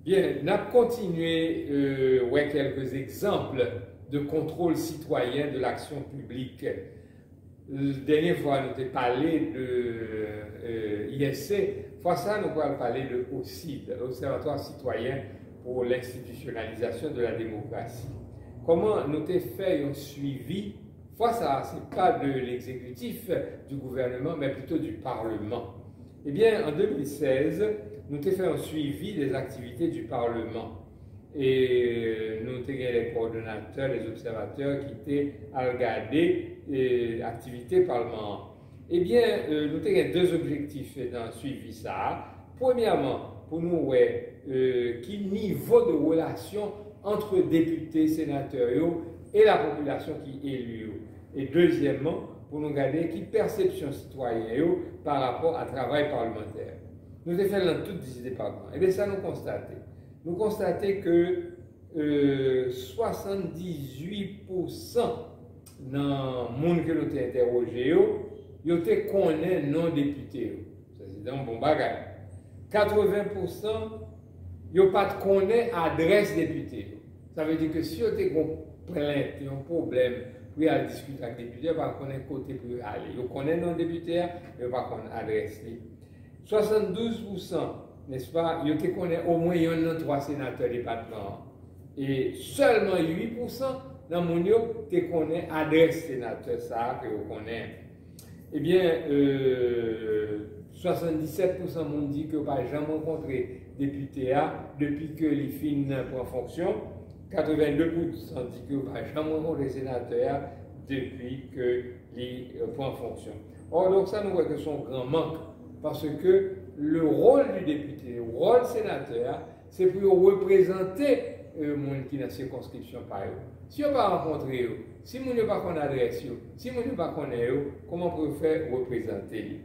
Bien, nous avons continué ouais, quelques exemples de contrôle citoyen de l'action publique. La dernière fois, nous avons parlé de ISC. Fois ça, nous allons parler de OCID, l'Observatoire citoyen pour l'institutionnalisation de la démocratie. Comment nous avons fait un suivi? Fois ça, ce n'est pas de l'exécutif du gouvernement, mais plutôt du Parlement. Eh bien, en 2016, nous avons fait un suivi des activités du Parlement. Et nous avons les coordonnateurs, les observateurs qui étaient à regarder les activités parlementaires. Eh bien, nous avons deux objectifs dans le suivi ça. Premièrement, pour nous, quel niveau de relation entre députés, sénateurs et la population qui est élue. Et deuxièmement, pour nous regarder quelle perception citoyenne par rapport au travail parlementaire. Nous avons fait dans tous les départements. Et bien ça, nous constatons. Nous constatons que 78% dans le monde que nous avons interrogé, ils connaissent non députés. Ça, c'est un bon bagage. 80%, ils ne connaissent pas l'adresse député. Ça veut dire que si vous avez une plainte, un problème, pour aller discuter avec les députés, ils ne connaissent pas côté pour aller. Ils connaissent non député, mais ils ne connaissent pas l'adresse. 72%, n'est-ce pas, ils connaissent au moins trois sénateurs département. Et seulement 8% dans mon monde qui connaissent l'adresse sénateur, ça, que vous connaissez. Eh bien, 77% m'ont dit que pas jamais rencontré député depuis que les fins prend fonction. 82% dit que pas jamais rencontré sénateur depuis que les prend fonction. Or, donc ça nous voit que c'est un grand manque parce que le rôle du député, le rôle sénateur, c'est pour représenter le monde qui est dans la circonscription par eux. Si on ne pas rencontrer eux, si on ne pas connaître l'adresse, si on ne pas connaître eux, comment on peut faire représenter?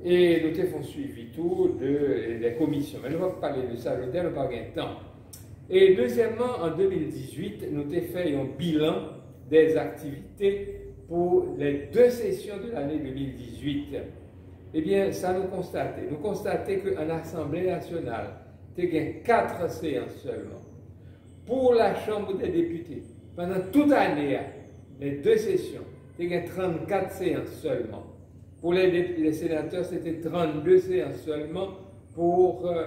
Et nous avons suivi tout des commissions. Mais nous ne allons pas parler de ça, nous n'avons pas de temps. Et deuxièmement, en 2018, nous avons fait un bilan des activités pour les deux sessions de l'année 2018. Eh bien, ça nous constatons. Nous constatons qu'en Assemblée nationale, il y a 4 séances seulement. Pour la Chambre des députés, pendant toute l'année, les deux sessions, il y a 34 séances seulement. Pour les sénateurs, c'était 32 séances seulement.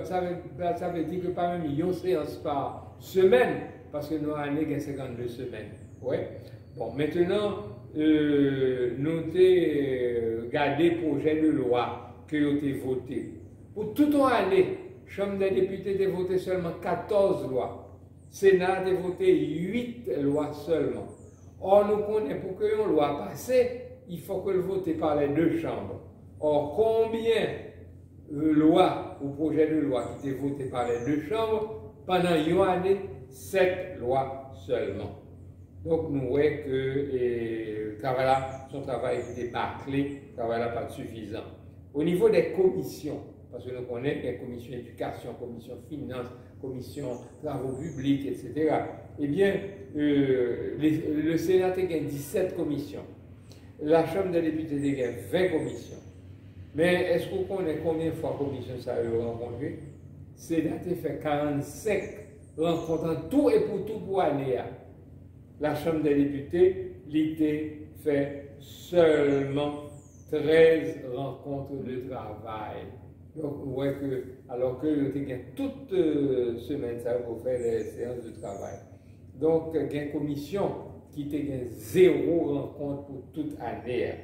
Ça veut dire que par 1 million de séances par semaine, parce que nous avons 52 semaines. Ouais. Bon, maintenant, nous avons regardé le projet de loi qui a été voté. Pour toute l'année, la Chambre des députés a voté seulement 14 lois. Le Sénat a voté 8 lois seulement. Or, nous connaissons pour que une loi passe, il faut que le vote par les deux chambres. Or, combien de lois ou projets de loi qui étaient votés par les deux chambres pendant une année? 7 lois seulement. Donc, nous voyons que son travail était bâclé, le travail n'est pas suffisant. Au niveau des commissions, parce que nous connaissons les commissions éducation, commission finance, commission travaux publics, etc. Eh bien, le Sénat a 17 commissions. La Chambre des députés a 20 commissions. Mais est-ce qu'on connaît combien de fois la commission ça a rencontré? Le Sénat a fait 45 rencontres en tout et pour tout pour l'année. La Chambre des députés l'été fait seulement 13 rencontres de travail. Donc, vous voyez que, alors que vous avez toute semaine, ça vous faire des séances de travail. Donc, il y a une commission qui a 0 rencontre pour toute année.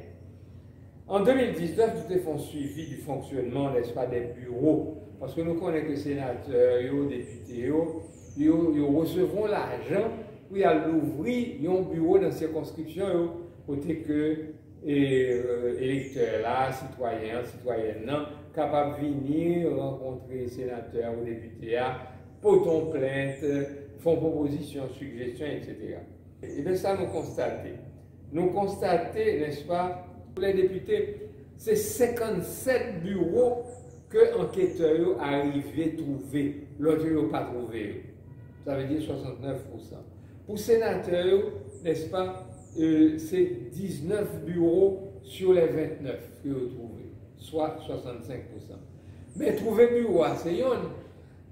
En 2019, nous avons suivi du fonctionnement, n'est-ce pas, des bureaux. Parce que nous connaissons que les sénateurs, les députés, ils recevront l'argent pour l'ouvrir un bureau dans la circonscription, côté que électeurs là, citoyennes, capables de venir rencontrer les sénateurs ou députés, portent plainte, font propositions, suggestions, etc. Et bien ça, nous constatons. Nous constatons, n'est-ce pas, pour les députés, c'est 57 bureaux que enquêteurs arrivent à trouver, l'autre n'ont pas trouvé. Ça veut dire 69%. Pour les sénateurs, n'est-ce pas, c'est 19 bureaux sur les 29 que vous trouvez, soit 65%. Mais trouver bureau, c'est yon.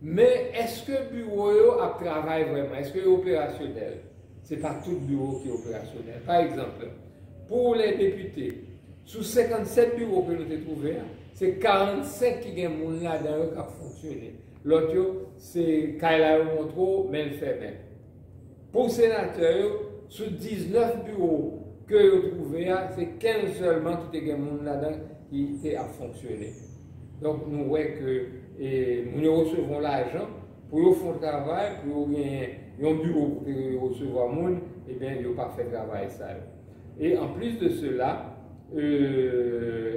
Mais est-ce que le bureau a travaillé vraiment? Est-ce qu'il est opérationnel? Ce n'est pas tout le bureau qui est opérationnel. Par exemple, pour les députés, sous 57 bureaux que nous avons trouvés, c'est 45 qui ont là-dedans qui ont fonctionné. L'autre, c'est Kaila Montro, mais le fait même. Pour les sénateurs, sur 19 bureaux que vous trouvez, c'est 15 seulement qui ont là-dedans qui a fonctionné. Donc, nous voyons que nous recevons l'argent pour faire le travail, pour un bureau pour recevoir le monde, et bien, ils n'ont pas fait le travail ça. Et en plus de cela,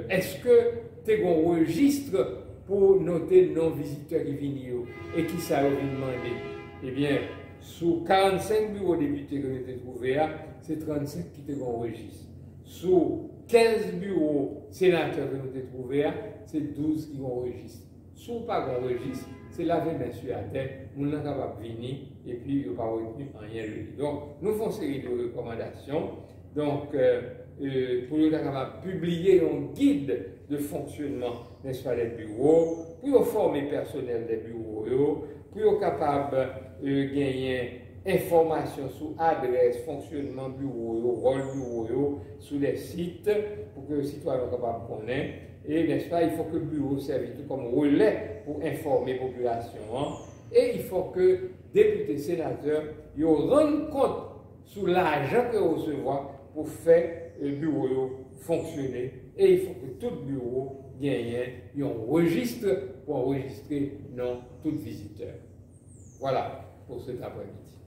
est-ce que tu as un registre pour noter le non-visiteur qui viennent et qui ça vient demander? Eh bien, sur 45 bureaux députés que vous avez trouvés, c'est 35 qui ont un registre. Sur 15 bureaux sénateurs que vous avez trouvés, c'est 12 qui ont un registre. Si vous n'avez pas un registre, c'est laver main sur la tête, vous n'êtes pas capable de venir et puis vous n'avez pas retenu rien. Donc, nous faisons une série de recommandations. Donc, pour nous être capable de publier un guide de fonctionnement, n'est-ce pas, des bureaux, pour former le personnel des bureaux, pour être capable de gagner information sur adresse, fonctionnement bureau, rôle bureau, sur les sites, pour que les citoyens soient capables de connaître. Et n'est-ce pas, il faut que le bureau serve comme relais pour informer la population. Et il faut que députés, sénateurs, ils rendent compte sur l'argent qu'ils reçoivent pour faire le bureau fonctionner. Et il faut que tout bureau gagne un registre pour enregistrer non tout visiteur. Voilà pour cet après-midi.